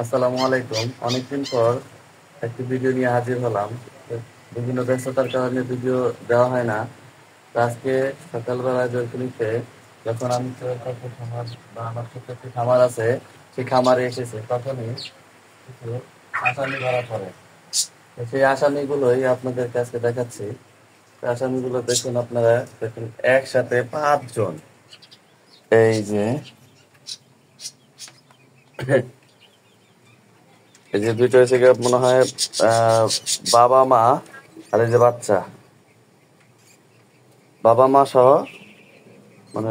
আসসালামু আলাইকুম। অনেকদিন পর একটি ভিডিও নিয়ে হাজির হলাম। বিভিন্ন ব্যস্ততার কারণে ভিডিও দেওয়া হয় না। তো আজকে সকালবেলা জলপাইগুড়িতে যখন আমি চোখের পাশে খামার বা আমার ছোট্ট একটি খামার আছে, সেই খামারে এসেছে, তখনই কিছু আসামি ধরা পড়ে। তো সেই আসামিগুলোই আপনাদের কাছে দেখাচ্ছি। তো আসামিগুলো দেখুন, আপনারা দেখুন, একসাথে 5 জন। এই যে এই যে দুইটা হয়েছে গিয়ে মনে হয় আহ বাবা মা, আর এই যে বাচ্চা, বাবা মা সহ, মানে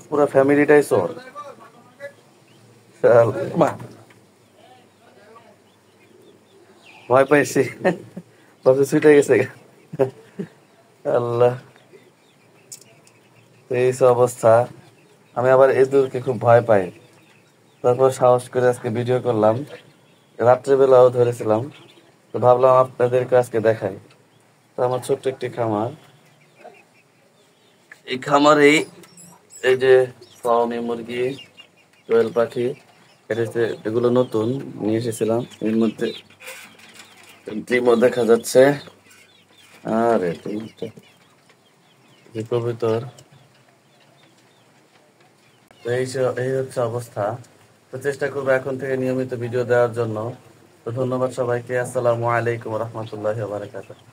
পুরো ফ্যামিলিটাই চোর। মা, ভয় পাইছি, ভাবছি ছুটে গেছে গা। আল্লাহ, তো এই সব অবস্থা। আমি আবার এদেরকে খুব ভয় পাই, তারপর সাহস করে আজকে ভিডিও করলাম। রাত্রেবেলাও ধরেছিলাম, তো ভাবলাম আপনাদেরকে আজকে দেখাই। তো আমার ছোট্ট একটি খামার, এই খামারেই এই যে ফার্মি মুরগি, কোয়েল পাখি, এগুলো নতুন নিয়ে এসেছিলাম। এর মধ্যে ডিমও দেখা যাচ্ছে। আরে ডিমটা যে কবুতর। তো এই হচ্ছে অবস্থা। তো চেষ্টা করবো এখন থেকে নিয়মিত ভিডিও দেওয়ার জন্য। তো ধন্যবাদ সবাইকে। আসসালামু আলাইকুম রহমতুল্লাহ বারাকাতুহু।